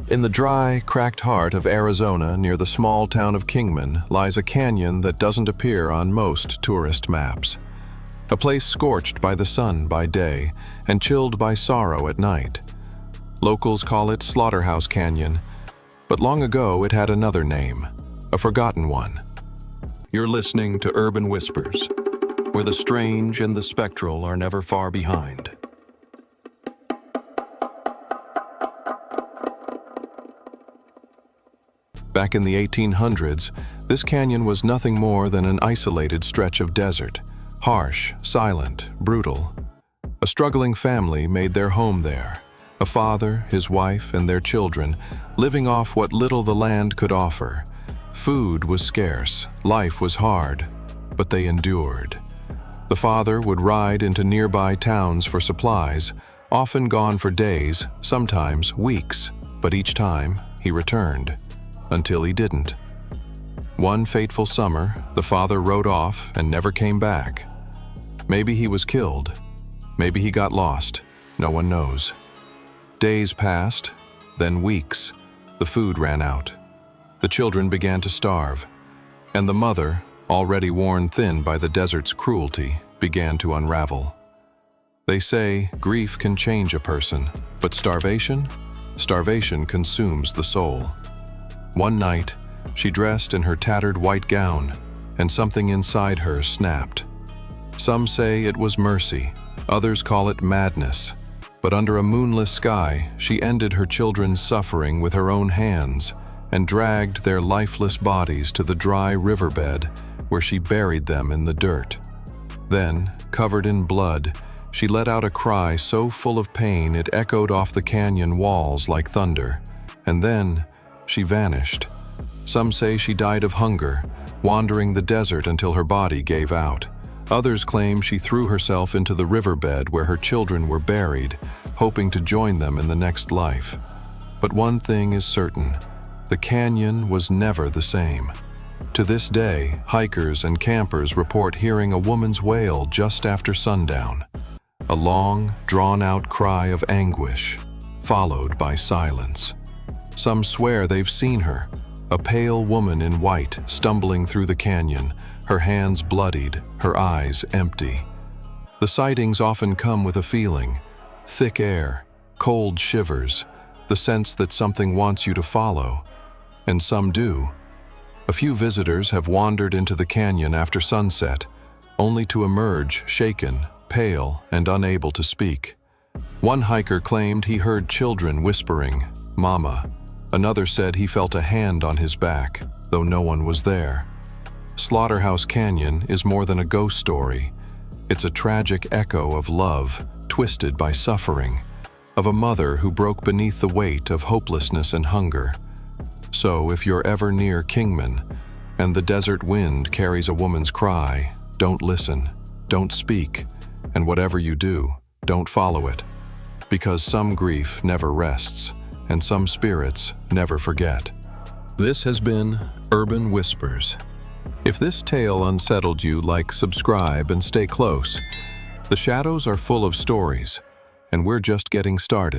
In the dry, cracked heart of Arizona near the small town of Kingman lies a canyon that doesn't appear on most tourist maps. A place scorched by the sun by day and chilled by sorrow at night. Locals call it Slaughterhouse Canyon, but long ago it had another name, a forgotten one. You're listening to Urban Whispers, where the strange and the spectral are never far behind. Back in the 1800s, this canyon was nothing more than an isolated stretch of desert, harsh, silent, brutal. A struggling family made their home there, a father, his wife, and their children, living off what little the land could offer. Food was scarce, life was hard, but they endured. The father would ride into nearby towns for supplies, often gone for days, sometimes weeks, but each time he returned. Until he didn't. One fateful summer, the father rode off and never came back. Maybe he was killed. Maybe he got lost. No one knows. Days passed, then weeks. The food ran out. The children began to starve. And the mother, already worn thin by the desert's cruelty, began to unravel. They say grief can change a person, but starvation consumes the soul. One night, she dressed in her tattered white gown, and something inside her snapped. Some say it was mercy, others call it madness, but under a moonless sky, she ended her children's suffering with her own hands and dragged their lifeless bodies to the dry riverbed where she buried them in the dirt. Then, covered in blood, she let out a cry so full of pain it echoed off the canyon walls like thunder, and then she vanished. Some say she died of hunger, wandering the desert until her body gave out. Others claim she threw herself into the riverbed where her children were buried, hoping to join them in the next life. But one thing is certain, the canyon was never the same. To this day, hikers and campers report hearing a woman's wail just after sundown. A long, drawn-out cry of anguish, followed by silence. Some swear they've seen her, a pale woman in white stumbling through the canyon, her hands bloodied, her eyes empty. The sightings often come with a feeling, thick air, cold shivers, the sense that something wants you to follow, and some do. A few visitors have wandered into the canyon after sunset, only to emerge shaken, pale, and unable to speak. One hiker claimed he heard children whispering, "Mama." Another said he felt a hand on his back, though no one was there. Slaughterhouse Canyon is more than a ghost story. It's a tragic echo of love, twisted by suffering, of a mother who broke beneath the weight of hopelessness and hunger. So if you're ever near Kingman, and the desert wind carries a woman's cry, don't listen, don't speak, and whatever you do, don't follow it. Because some grief never rests, and some spirits never forget. This has been Urban Whispers. If this tale unsettled you, subscribe, and stay close. The shadows are full of stories, and we're just getting started.